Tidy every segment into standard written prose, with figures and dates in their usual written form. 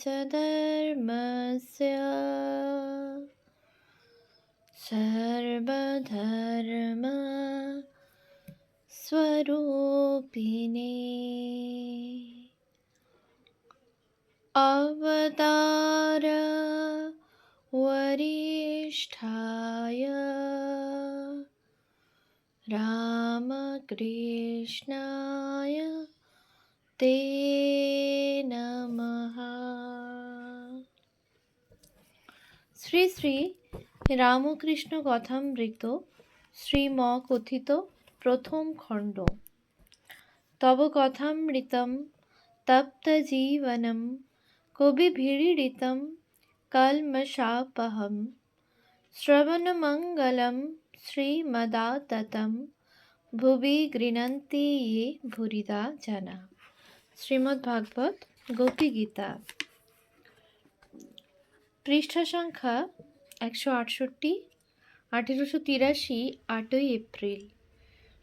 च धर्मस्य सर्वधर्म स्वरूपिणे अवतार वरिष्ठाय रामकृष्णाय ते नमः। শ্রী শ্রী রামকৃষ্ণ কথামৃত শ্রীম কথিত প্রথম খণ্ড। তব কথামৃতম তপ্ত জীবনম কবিভিড়িতম কলমশাপহম শ্রবণমঙ্গলম শ্রীমদাততম ভুবি গৃণন্তি ये ভুরিদা জনা। শ্রীমদ্ভাগবত গোপী গীতা, পৃষ্ঠা সংখ্যা 168, 1883, 8 এপ্রিল।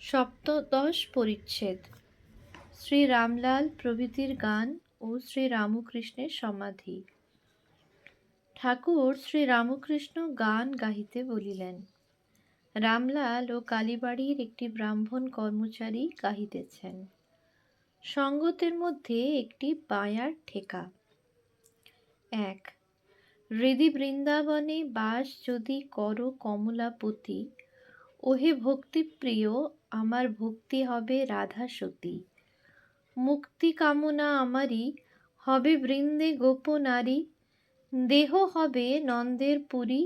সপ্তদশ পরিচ্ছেদ। শ্রী রামলাল প্রভৃতির গান ও শ্রী রামকৃষ্ণের সমাধি। ঠাকুর শ্রী রামকৃষ্ণ গান গাহিতে বলিলেন। রামলাল ও কালীবাড়ির একটি ব্রাহ্মণ কর্মচারী গাহিতেছেন। সঙ্গতের মধ্যে একটি বায়ার ঠেকা। 1 হৃদি বৃন্দাবনে বাস যদি কর কমলাপতি, ওহে ভক্তিপ্রিয় আমার ভক্তি হবে রাধা সতী। মুক্তি কামনা আমারই হবে বৃন্দে গোপনারী, দেহ হবে নন্দের পুরী,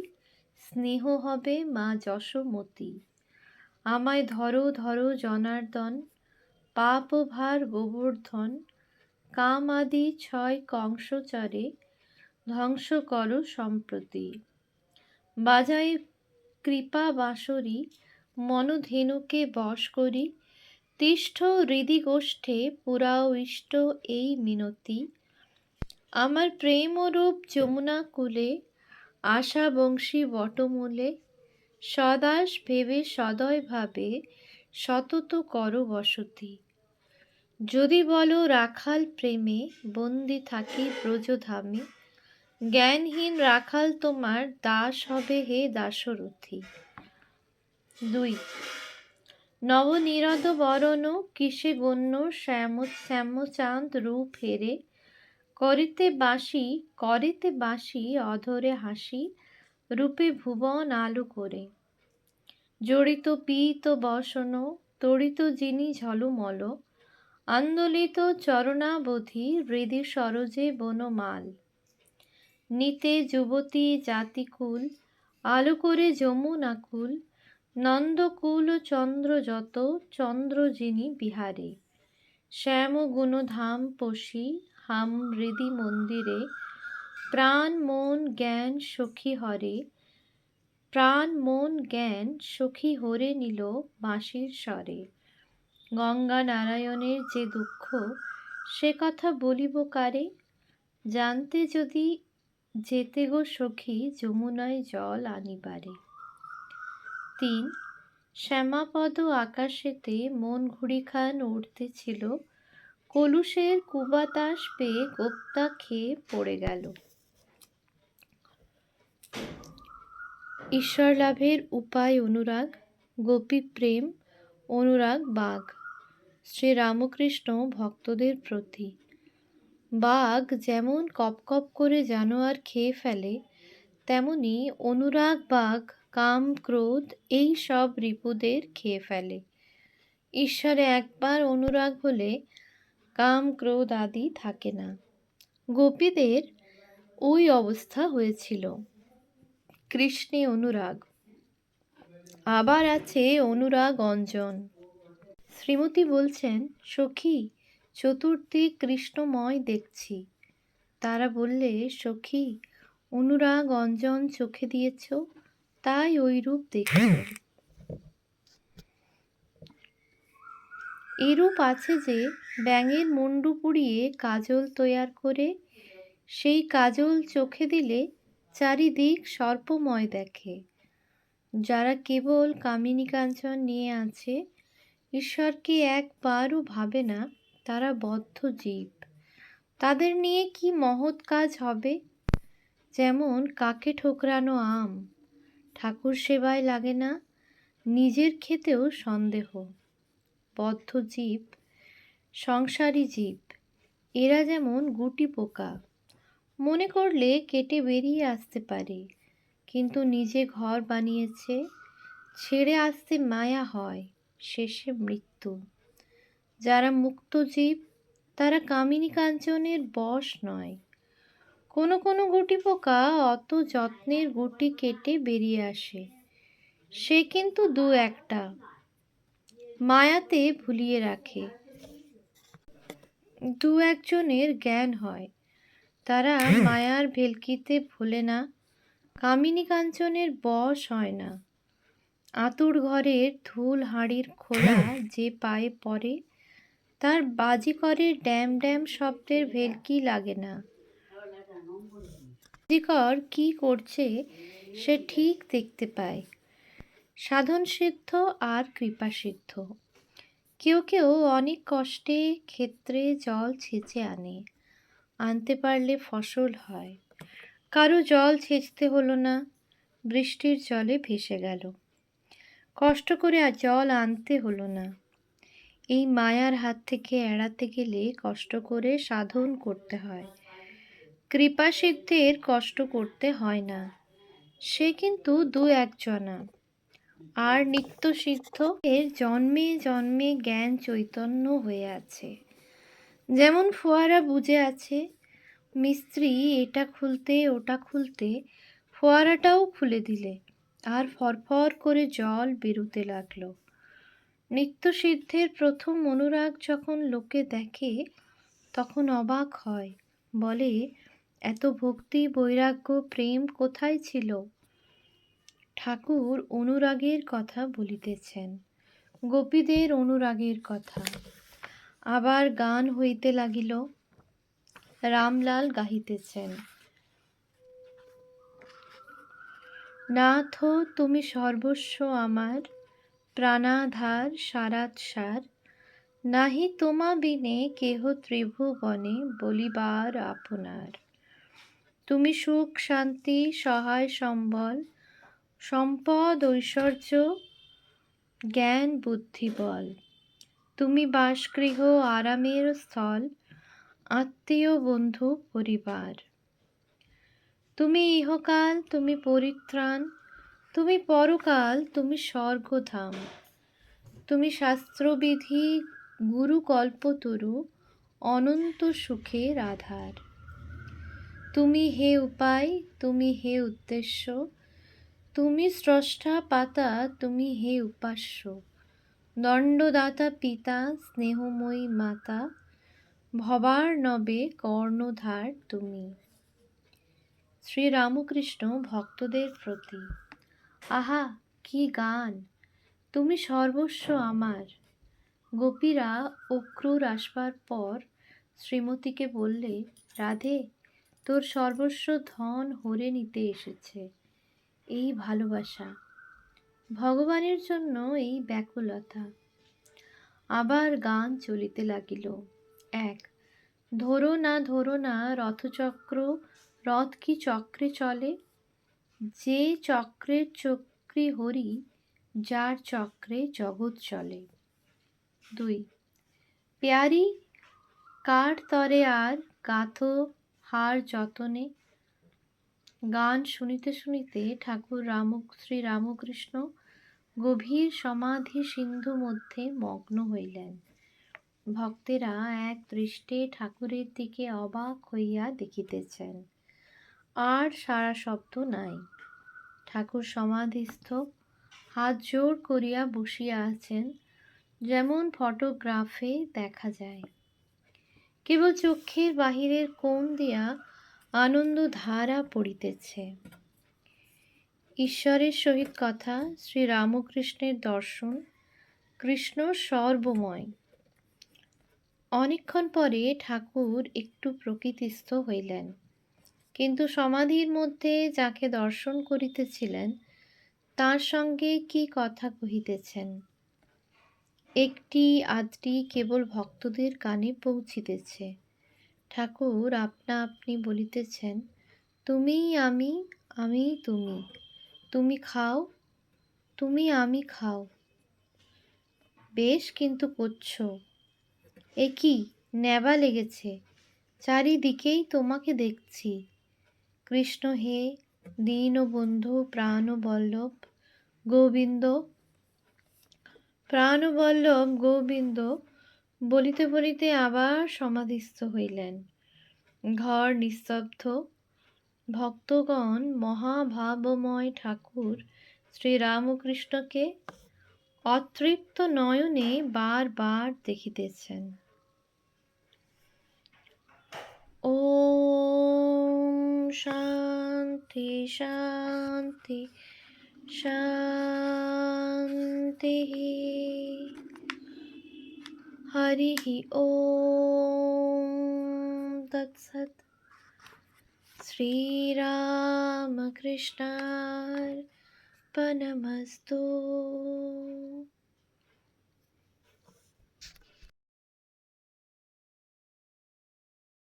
স্নেহ হবে মা যশোমতী। আমায় ধরো ধরো জনার্দন, পাপ ভার গোবর্ধন, কাম আদি 6 কংসচরে, ধ্বংস করো সম্প্রতি। বাজায় কৃপা বাঁশরী, মনোধেনুকে বশ করি, তিষ্ঠ হৃদি গোষ্ঠে পুরাও ইষ্ট এই মিনতি। আমার প্রেমরূপ যমুনা কূলে, আশা বংশী বটমূলে, সদাস ভেবে সদয় ভাবে সতত করো বসতি। যদি বলো রাখাল প্রেমে, বন্দি থাকি ব্রজধামে, জ্ঞানহীন রাখাল তোমার দাস হবে হে দাশরথী। 2 নবনীরদ বরণ কিসে গণ্য শ্যামচাঁদ রূপ হেরে, করিতে বাঁশি অধরে হাসি, রূপে ভুবন আলো করে। জড়িত পীত বসন, তড়িত যিনি ঝলমল, আন্দোলিত চরণাবধি হৃদি সরোজে বনমাল। নিতে যুবতী জাতিকুল, আলো করে যমুনাকুল, নন্দকুল চন্দ্র যত, চন্দ্র যিনি বিহারে। শ্যাম গুণধাম পশি হাম হৃদি মন্দিরে, প্রাণ মন জ্ঞান সখী হরে, প্রাণ মন জ্ঞান সখী হরে নিল বাঁশির স্বরে। গঙ্গা নারায়ণের যে দুঃখ, সে কথা বলিব কারে, জানতে যদি যেতে গো সখী যমুনায় জল আনিবারে। 3 শ্যামাপদ আকাশেতে মন ঘুড়িখান উড়তেছিল, কলুষের কুবাতাস পেয়ে গোপ্তা খেয়ে পড়ে গেল। ঈশ্বর লাভের উপায় অনুরাগ, গোপী প্রেম অনুরাগ বাঘ। শ্রী রামকৃষ্ণ ভক্তদের প্রতি। বাঘ যেমন কপ কপ করে জানোয়ার খেয়ে ফেলে, তেমনি অনুরাগ বাঘ কাম ক্রোধ এই সব রিপুদের খেয়ে ফেলে। ঈশ্বরে একবার অনুরাগ হলে কাম ক্রোধ আদি থাকে না। গোপীদের ওই অবস্থা হয়েছিল। কৃষ্ণে অনুরাগ। আবার আছে অনুরাগ অঞ্জন। শ্রীমতী বলছেন, সখী চতুর্দিক কৃষ্ণময় দেখছি। তারা বললে, সখী অনুরাগ অঞ্জন চোখে দিয়েছ, তাই ওই রূপ দেখছ। এরূপ আছে যে ব্যাঙের মুন্ডু পুড়িয়ে কাজল তৈয়ার করে, সেই কাজল চোখে দিলে চারিদিক সর্পময় দেখে। যারা কেবল কামিনী কাঞ্চন নিয়ে আছে, ঈশ্বরকে একবারও ভাবে না, তারা বদ্ধ জীব। তাদের নিয়ে কি মহৎ কাজ হবে। যেমন কাকে ঠোকরানো আম, ঠাকুর সেবায় লাগে না, নিজের খেতেও সন্দেহ। বদ্ধ জীব, সংসারী জীব, এরা যেমন গুটি পোকা, মনে করলে কেটে বেরিয়ে আসতে পারে, কিন্তু নিজে ঘর বানিয়েছে, ছেড়ে আসতে মায়া হয়, শেষে মৃত্যু। যারা মুক্ত জীব, তারা কামিনী কাঞ্চনের বশ নয়। কোনো কোনো গুটি পোকা অত যত্নের গুটি কেটে বেরিয়ে আসে, সে কিন্তু দু একটা, মায়াতে ভুলিয়ে রাখে। দু একজনের জ্ঞান হয়, তারা মায়ার ভেলকিতে ভোলে না, কামিনী কাঞ্চনের বশ হয় না। আঁতুড় ঘরের ধুল হাঁড়ির খোলা যে পায়ে পড়ে, তার বাজিকরের ড্যাম ড্যাম শব্দের ভেলকি লাগে না। বাজিকর কি করছে সে ঠিক দেখতে পায়। সাধন সিদ্ধ আর কৃপা সিদ্ধ। কেউ কেউ অনেক কষ্টে ক্ষেত্রে জল ছেঁচে আনে, আনতে পারলে ফসল হয়। কারো জল ছেঁচতে হলো না, বৃষ্টির জলে ভেসে গেল। কষ্ট করে আর জল আনতে হলো না। এই মায়ার হাত থেকে এড়াতে গেলে কষ্ট করে সাধন করতে হয়। কৃপা সিদ্ধের কষ্ট করতে হয় না, সে কিন্তু দু একজনা। আর নিত্য সিদ্ধ এর জন্মে জন্মে জ্ঞান চৈতন্য হয়ে আছে। যেমন ফোয়ারা বুজে আছে, মিস্ত্রি এটা খুলতে ওটা খুলতে ফোয়ারাটাও খুলে দিলে, আর ফরফর করে জল বেরোতে লাগলো। নিত্য সিদ্ধের প্রথম অনুরাগ যখন লোকে দেখে, তখন অবাক হয়, বলে এত ভক্তি বৈরাগ্য প্রেম কোথায় ছিল। ঠাকুর অনুরাগের কথা বলিতেছেন, গোপীদের অনুরাগের কথা। আবার গান হইতে লাগিল, রামলাল গাহিতেছেন, নাথ তুমি সর্বস্ব আমার, প্রাণাধার সারাৎসার, নাহি তোমা বিনে কেহ ত্রিভুবনে বলিবার আপনার। তুমি সুখ শান্তি সহায় সম্বল, সম্পদ ঐশ্বর্য জ্ঞান বুদ্ধি বল। তুমি বাসগৃহ আরামের স্থল, আত্মীয় বন্ধু পরিবার। তুমি ইহকাল তুমি পরিত্রাণ, তুমি পরকাল তুমি স্বর্গধাম। তুমি শাস্ত্রবিধি গুরু কল্পতরু, অনন্ত সুখের আধার। তুমি হে উপায়, তুমি হে উদ্দেশ্য, তুমি স্রষ্টা পাতা, তুমি হে উপাস্য। দণ্ডদাতা পিতা, স্নেহময়ী মাতা, ভবার্ণবে কর্ণধার তুমি। শ্রীরামকৃষ্ণ ভক্তদের প্রতি। আহা কি গান, তুমি সর্বস্ব আমার। গোপীরা অক্রুর আসবার পর শ্রীমতীকে বললে, রাধে তোর সর্বস্ব ধন হরে নিতে এসেছে। এই ভালোবাসা, ভগবানের জন্য এই ব্যাকুলতা। আবার গান চলিতে লাগিল। এক, ধরো না রথচক্র, রথ কি চক্রে চলে, যে চক্রের চক্রী হরি, যার চক্রে জগৎ চলে। দুই, প্যারি কার তরে আর, গাথো হার যতনে। গান শুনিতে শুনিতে ঠাকুর শ্রী রামকৃষ্ণ গভীর সমাধি সিন্ধু মধ্যে মগ্ন হইলেন। ভক্তেরা এক দৃষ্টে ঠাকুরের দিকে অবাক হইয়া দেখিতেছেন। আর সারা শব্দ নাই। ঠাকুর সমাধিস্থ, হাত জোড় করিয়া বসিয়া আছেন, যেমন ফটোগ্রাফে দেখা যায়। কেবল চক্ষের বাহিরের কোণ দিয়া আনন্দ ধারা পড়িতেছে। ঈশ্বরের সহিত কথা, শ্রী রামকৃষ্ণের দর্শন, কৃষ্ণ সর্বময়। অনেকক্ষণ পরে ঠাকুর একটু প্রকৃতিস্থ হইলেন, কিন্তু সমাধির মধ্যে যাকে দর্শন করিতেছিলেন তার সঙ্গে কি কথা কহিতেছেন, একটি আধটি কেবল ভক্তদের কানে পৌঁছিতেছে। ঠাকুর আপনা আপনি বলিতেছেন, তুমিই আমি, আমিই তুমি। তুমি খাও, তুমি আমি খাও। বেশ কিন্তু করছ। এ কি নেবা লেগেছে? চারিদিকেই তোমাকে দেখছি। কৃষ্ণ হে, দীনবন্ধু প্রাণবল্লভ গোবিন্দ, প্রাণবল্লভ গোবিন্দ বলিতে বলিতে আবার সমাধিস্থ হইলেন। ঘর নিস্তব্ধ। ভক্তগণ মহাভাবময় ঠাকুর শ্রীরামকৃষ্ণকে অতৃপ্ত নয়নে বার বার দেখিতেছেন। ওম শান্তি শান্তি শান্তি। হরিঃ ওম তৎসৎ। শ্রীরামকৃষ্ণার্পণমস্তু।